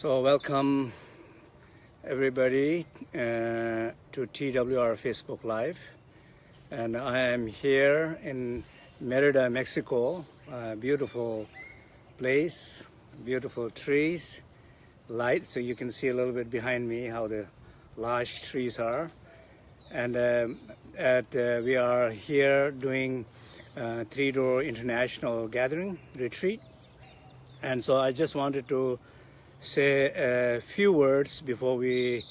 So welcome everybody to TWR Facebook Live, and I am here in Mérida, Mexico. Beautiful place, beautiful trees, light, so you can see a little bit behind me how the large trees are. And we are here doing Three-Door International Gathering Retreat. And so I just wanted to say a few words before we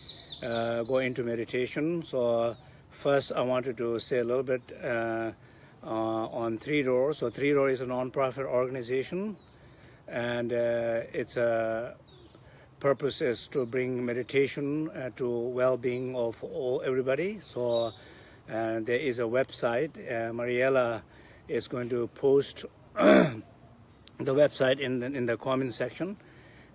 go into meditation. So first I wanted to say a little bit on Three-Door. So Three-Door is a non-profit organization, and its purpose is to bring meditation to well-being of everybody. So there is a website. Mariela is going to post the website in the comment section,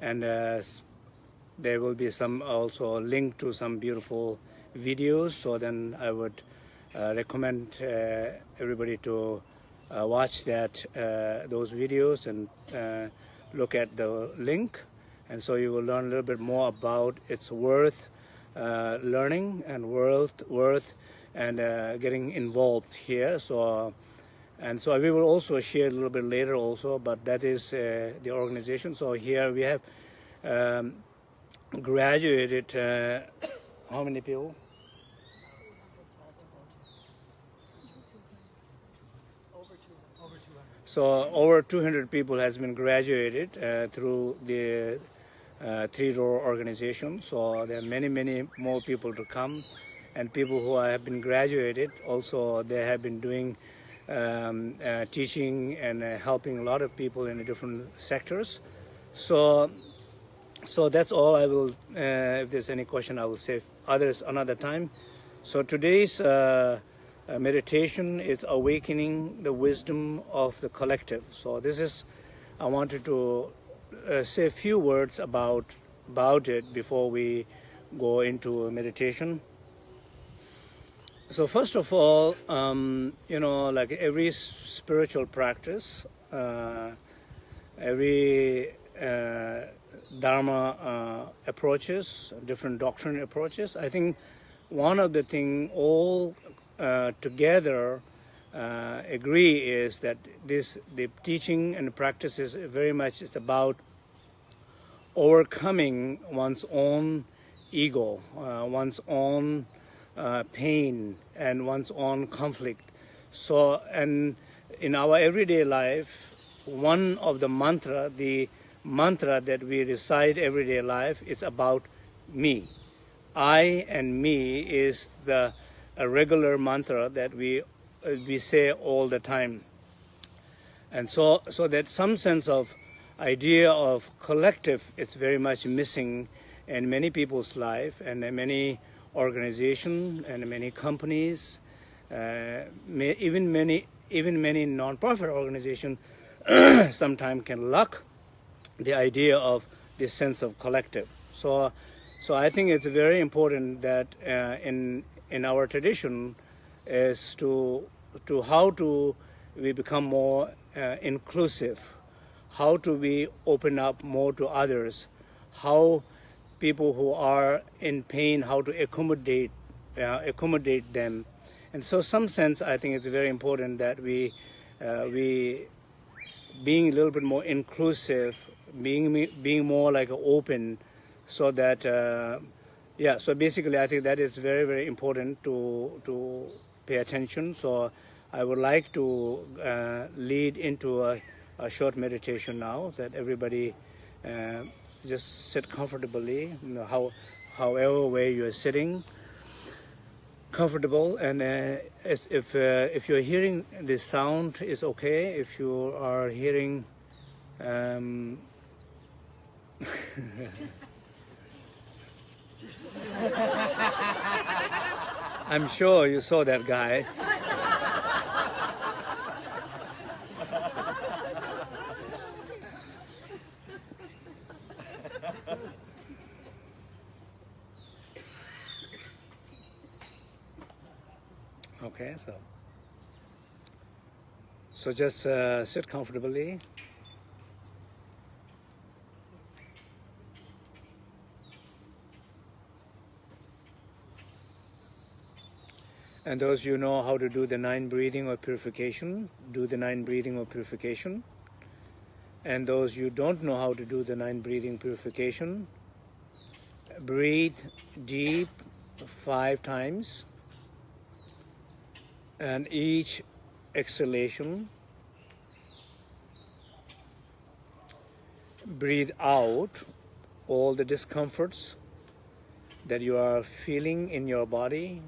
and there will be some also link to some beautiful videos. So then I would recommend everybody to watch those videos and look at the link, and so you will learn a little bit more about its worth learning and worth and getting involved here. So we will also share a little bit later also, but that is the organization. So here we have graduated, how many people? So over 200 people has been graduated through the Three-Door organization. So there are many more people to come, and people who have been graduated also, they have been doing teaching and helping a lot of people in the different sectors. So that's all I will, if there's any question, I will save others another time. So today's meditation is awakening the wisdom of the collective. So this is, I wanted to say a few words about it before we go into meditation. So first of all, like every spiritual practice, every Dharma approaches, different doctrine approaches, I think one of the things all together agree is that the teaching and practices very much is about overcoming one's own ego, one's own pain and one's own conflict. So, and in our everyday life, one of the mantra that we recite everyday life is about me. I and me is a regular mantra that we say all the time. And so that some sense of idea of collective is very much missing in many people's life, and in many organizations and many companies, even many non-profit organizations sometimes can lack the idea of this sense of collective. So I think it's very important that in our tradition is to how to we become more inclusive, how to we open up more to others, how people who are in pain, how to accommodate them. And so some sense I think it's very important that we being a little bit more inclusive, being more like open, so that so basically I think that is very important to pay attention. So I would like to lead into a short meditation now, that everybody just sit comfortably, however way you're sitting, comfortable. And if you're hearing the sound, is okay. If you are hearing I'm sure you saw that guy. Okay, so just sit comfortably. And those you know how to do the 9 breathing of purification, do the 9 breathing of purification. And those you don't know how to do the 9 breathing purification, breathe deep 5 times, and each exhalation, breathe out all the discomforts that you are feeling in your body,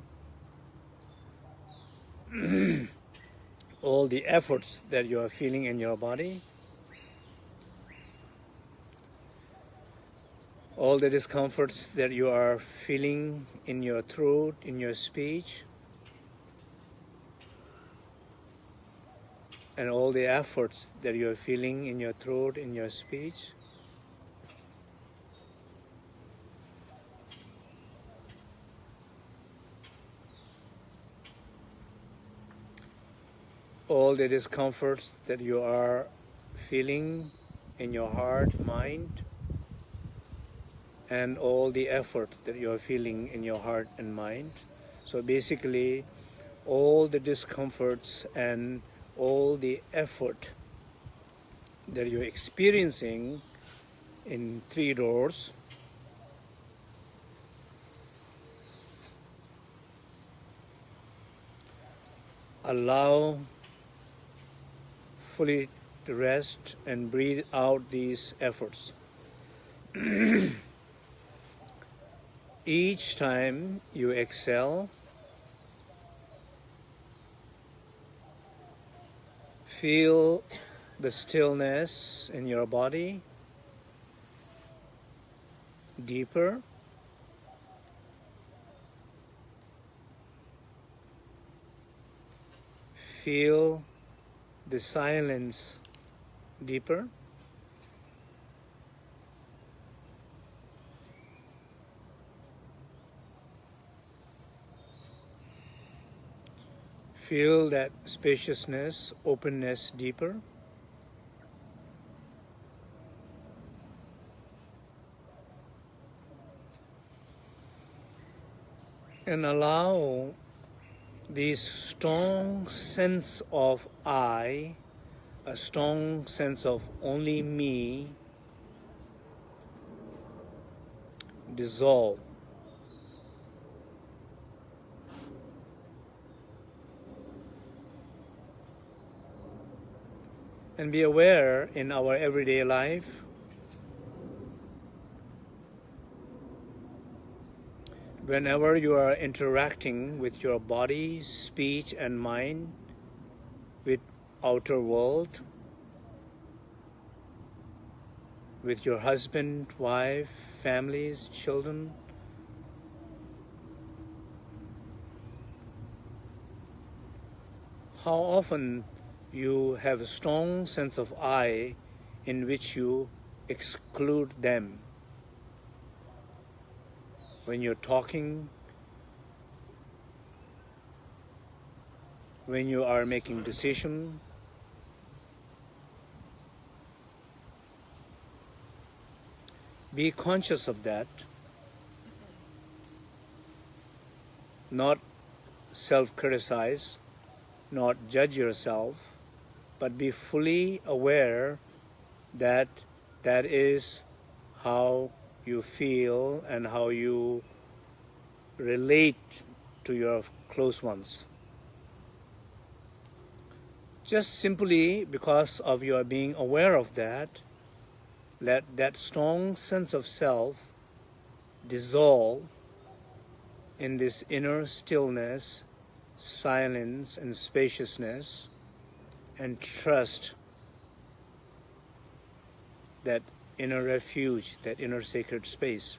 all the efforts that you are feeling in your body, all the discomforts that you are feeling in your throat, in your speech, and all the efforts that you are feeling in your throat, in your speech. All the discomforts that you are feeling in your heart, mind, and all the effort that you are feeling in your heart and mind. So basically, all the discomforts and all the effort that you're experiencing in 3 doors, allow fully to rest and breathe out these efforts. Each time you exhale, feel the stillness in your body deeper. Feel the silence deeper. Feel that spaciousness, openness deeper. And allow this strong sense of I, a strong sense of only me, dissolve. And be aware in our everyday life, whenever you are interacting with your body, speech, and mind, with outer world, with your husband, wife, families, children, how often you have a strong sense of I in which you exclude them. When you're talking, when you are making decisions, be conscious of that, not self-criticize, not judge yourself, but be fully aware that that is how you feel and how you relate to your close ones. Just simply because of your being aware of that, let that strong sense of self dissolve in this inner stillness, silence, and spaciousness, and trust that inner refuge, that inner sacred space.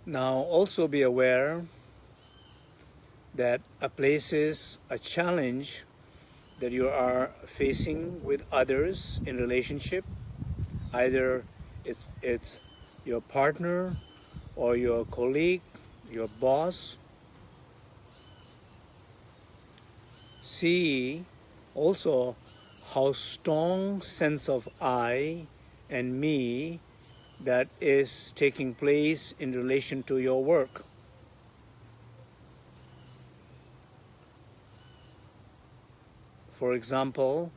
Now also be aware that a places a challenge that you are facing with others in relationship, either it's your partner or your colleague, your boss. See also how strong sense of I and me that is taking place in relation to your work. For example,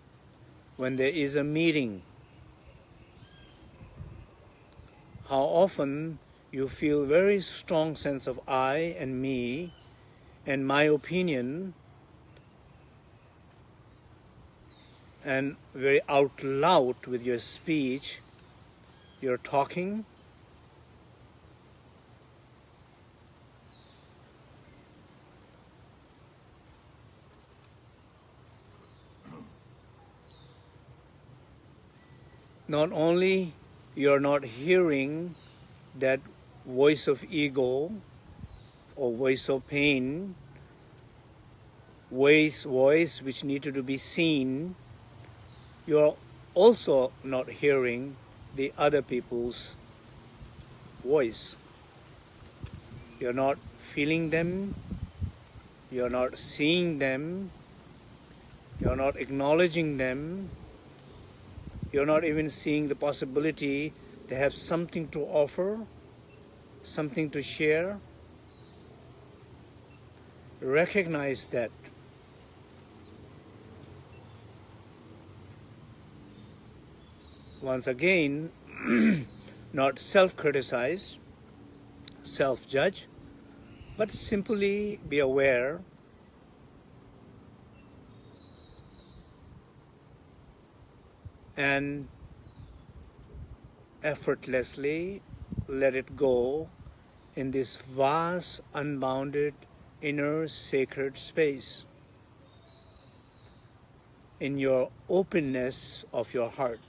when there is a meeting, how often you feel very strong sense of I and me and my opinion, and very out loud with your speech, you're talking. Not only you're not hearing that voice of ego or voice of pain, voice which needed to be seen, you're also not hearing the other people's voice. You're not feeling them, you're not seeing them, you're not acknowledging them, you're not even seeing the possibility they have something to offer, something to share. Recognize that. Once again, not self-criticize, self-judge, but simply be aware and effortlessly let it go in this vast, unbounded, inner sacred space, in your openness of your heart.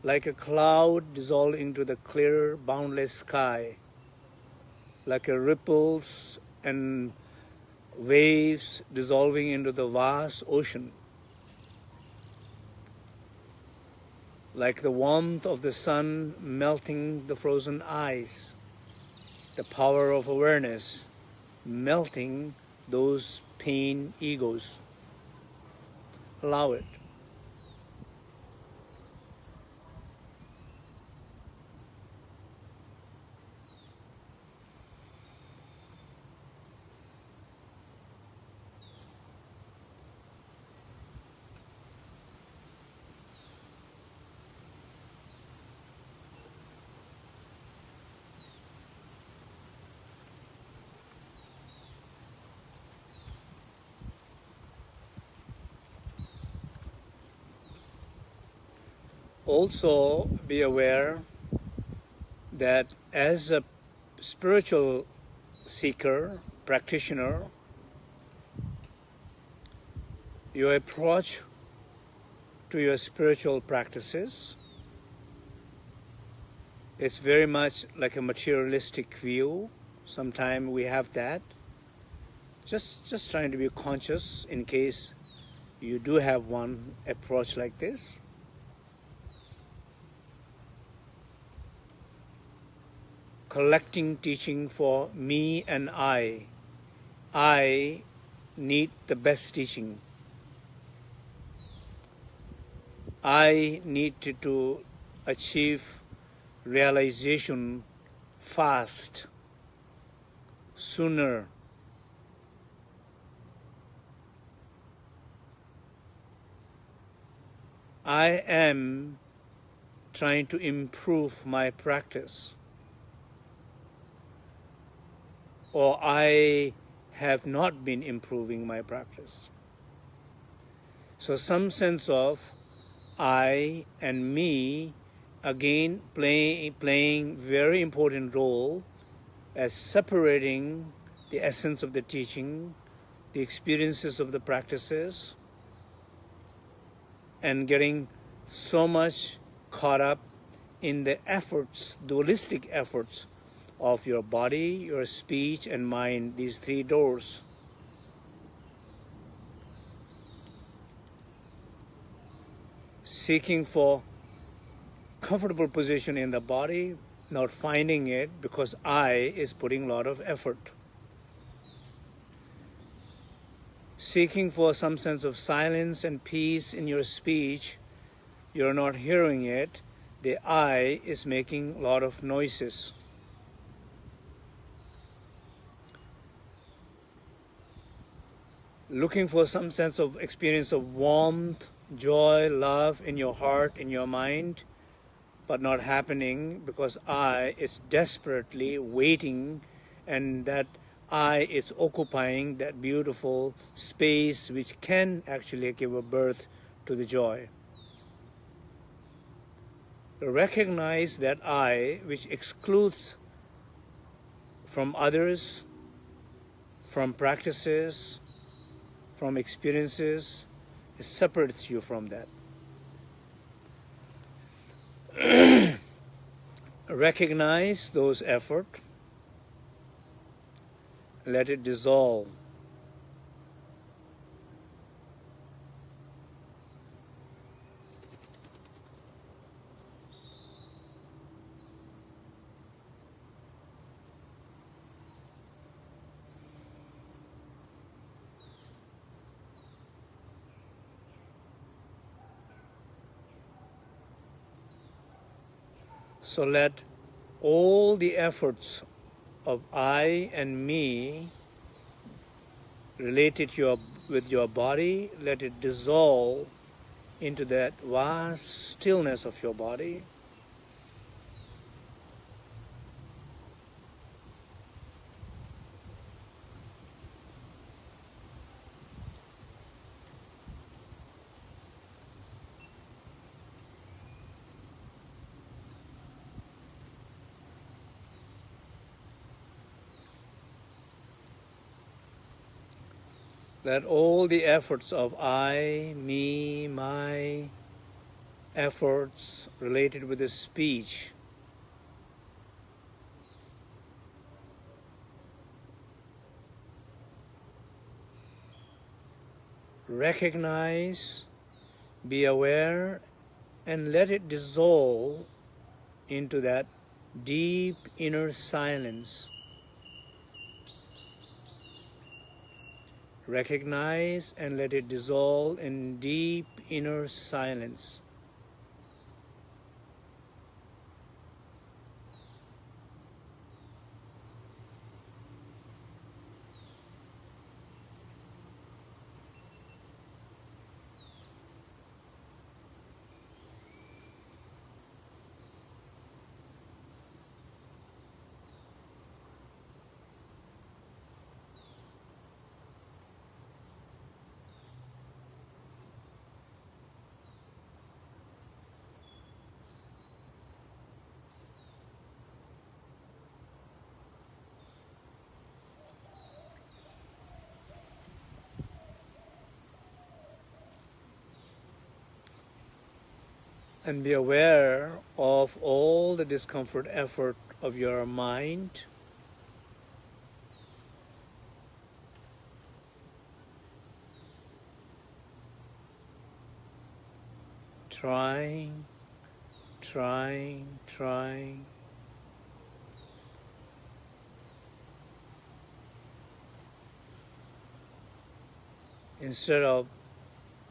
Like a cloud dissolving into the clear, boundless sky, like a ripples and waves dissolving into the vast ocean, like the warmth of the sun melting the frozen ice, the power of awareness melting those pain egos. Allow it. Also be aware that as a spiritual seeker, practitioner, your approach to your spiritual practices is very much like a materialistic view. Sometimes we have that. Just trying to be conscious in case you do have one approach like this. Collecting teaching for me and I. I need the best teaching. I need to achieve realization fast, sooner. I am trying to improve my practice, or I have not been improving my practice. So some sense of I and me again playing very important role as separating the essence of the teaching, the experiences of the practices, and getting so much caught up in the efforts, dualistic efforts of your body, your speech, and mind, these three doors. Seeking for comfortable position in the body, not finding it because I is putting a lot of effort. Seeking for some sense of silence and peace in your speech, you're not hearing it. The I is making a lot of noises. Looking for some sense of experience of warmth, joy, love in your heart, in your mind, but not happening because I is desperately waiting, and that I is occupying that beautiful space which can actually give a birth to the joy. Recognize that I, which excludes from others, from practices, from experiences, it separates you from that. Recognize those efforts, let it dissolve. So let all the efforts of I and me related with your body, let it dissolve into that vast stillness of your body. Let all the efforts of I, me, my efforts related with the speech recognize, be aware, and let it dissolve into that deep inner silence. Recognize and let it dissolve in deep inner silence. And be aware of all the discomfort effort of your mind. Trying. Instead of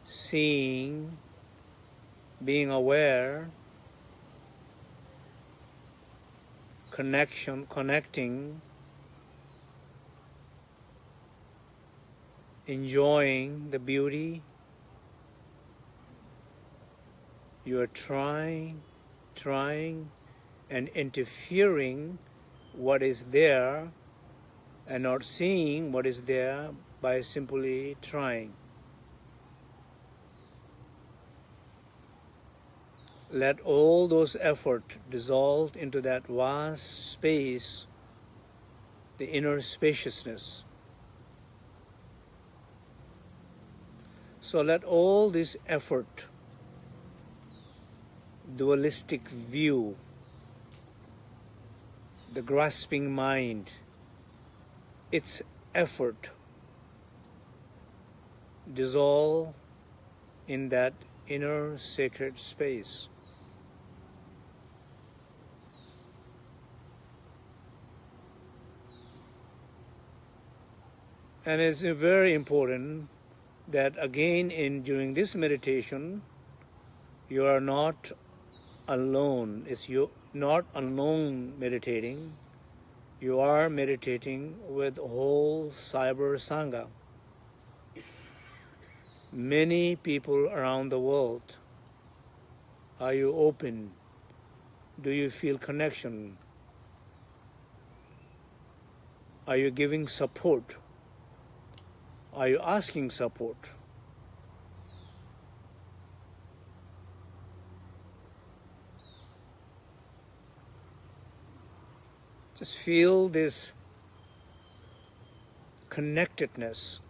seeing, being aware, connecting, enjoying the beauty, you are trying, and interfering what is there and not seeing what is there by simply trying. Let all those efforts dissolve into that vast space, the inner spaciousness. So let all this effort dualistic view, the grasping mind, its effort dissolve in that inner sacred space. And it's very important that again during this meditation you are not alone. It's you not alone meditating. You are meditating with whole Cyber Sangha. Many people around the world. Are you open? Do you feel connection? Are you giving support? Are you asking support? Just feel this connectedness.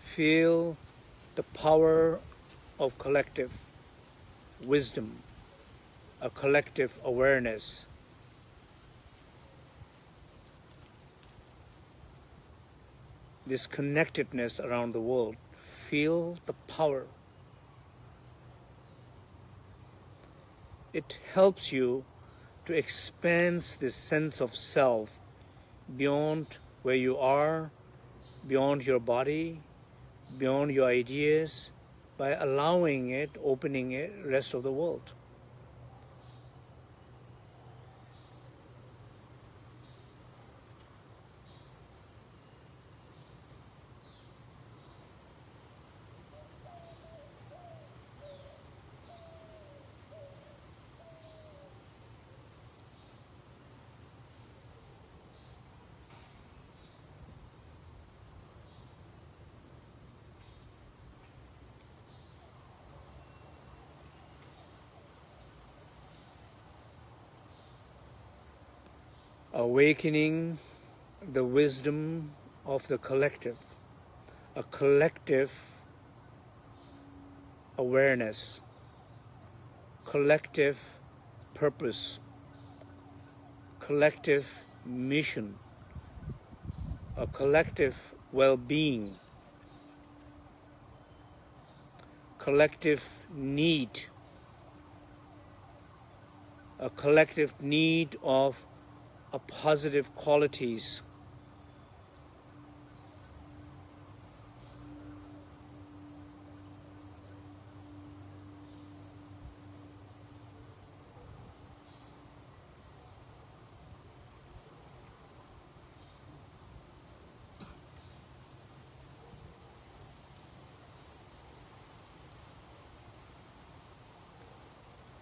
Feel the power of collective wisdom, a collective awareness. This connectedness around the world. Feel the power. It helps you to expand this sense of self beyond where you are, beyond your body, beyond your ideas, by allowing it, opening it, rest of the world. Awakening the wisdom of the collective, a collective awareness, collective purpose, collective mission, a collective well-being, collective need, a collective need of positive qualities.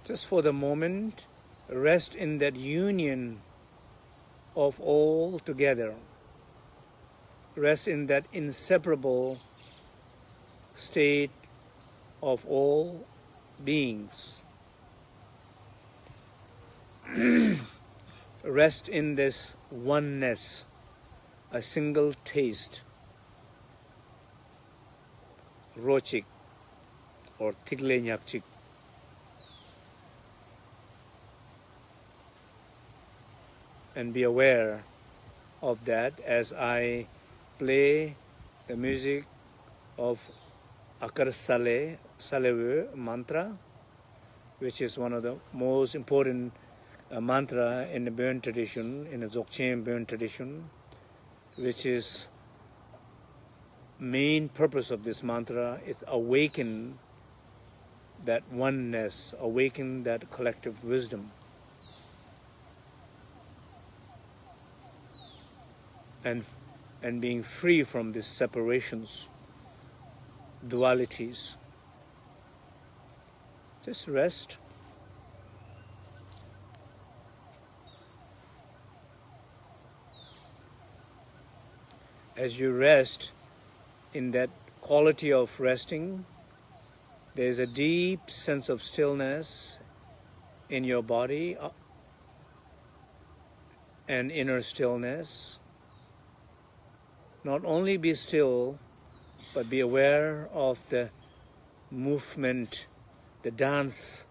Just for the moment, rest in that union of all together. Rest in that inseparable state of all beings. Rest in this oneness, a single taste, rochik or tigle nyakchik. And be aware of that as I play the music of Akar Sale, Salewe mantra, which is one of the most important mantra in the Burn tradition, in the Dzogchen Burn tradition, which is main purpose of this mantra is awaken that oneness, awaken that collective wisdom. And being free from these separations, dualities. Just rest. As you rest, in that quality of resting, there is a deep sense of stillness in your body and inner stillness. Not only be still, but be aware of the movement, the dance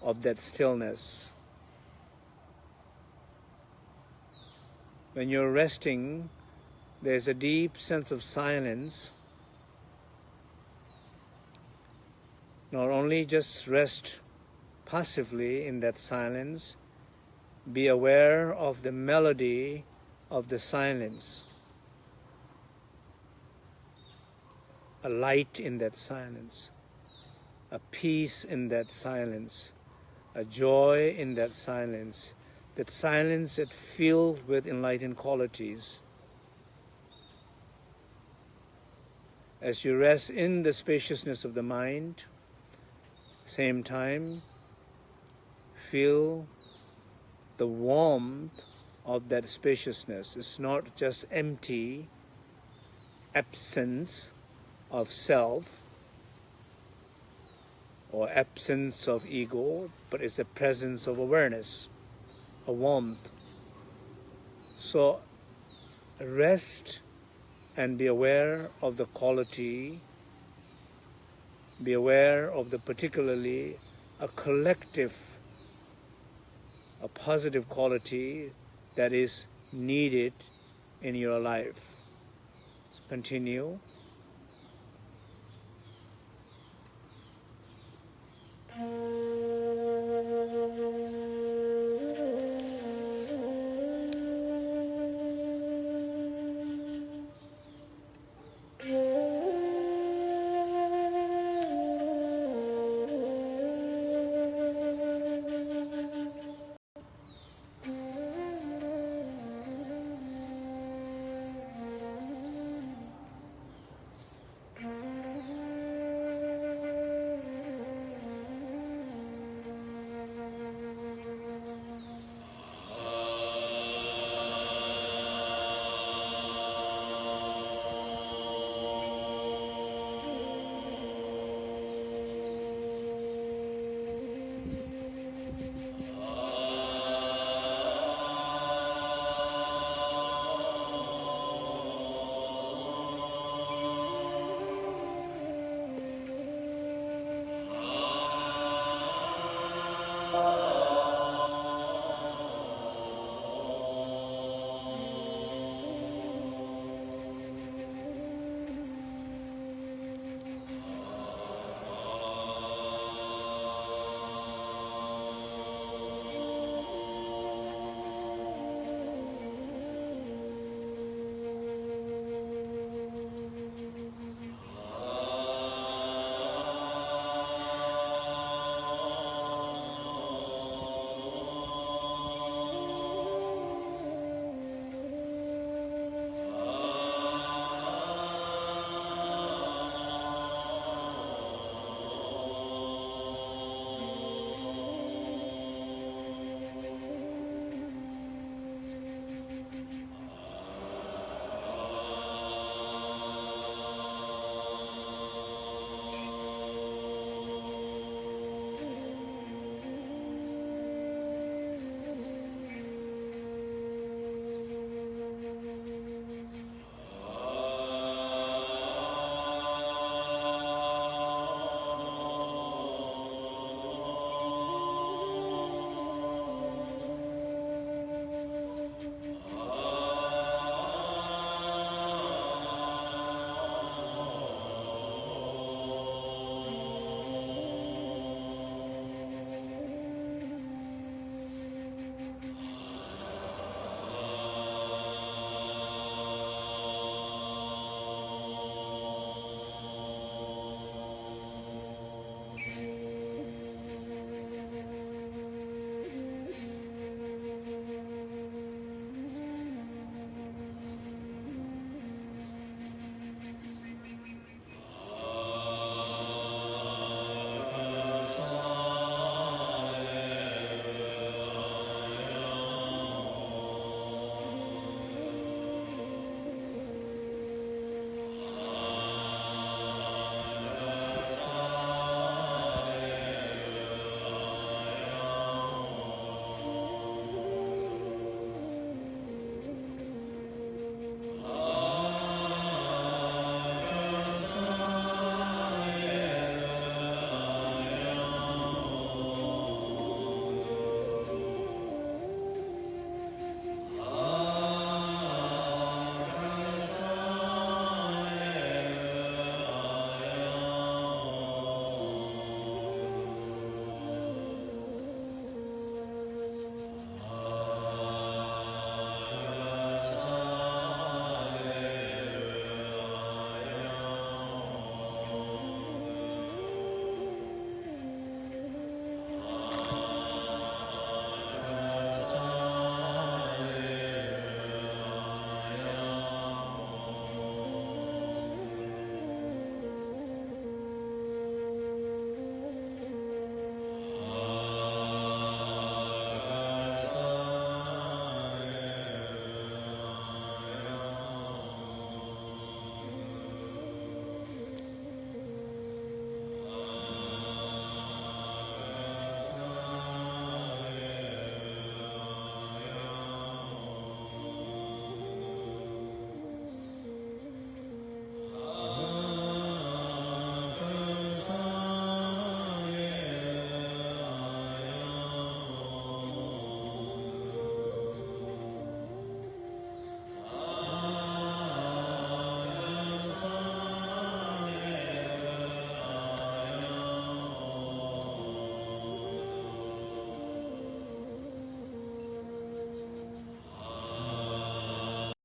of that stillness. When you're resting, there's a deep sense of silence. Not only just rest passively in that silence, be aware of the melody of the silence, a light in that silence, a peace in that silence, a joy in that silence that's filled with enlightened qualities. As you rest in the spaciousness of the mind, same time, feel the warmth of that spaciousness. It's not just empty absence of self or absence of ego, but it's a presence of awareness, a warmth. So rest and be aware of the quality, be aware of the particularly a collective, a positive quality that is needed in your life. Continue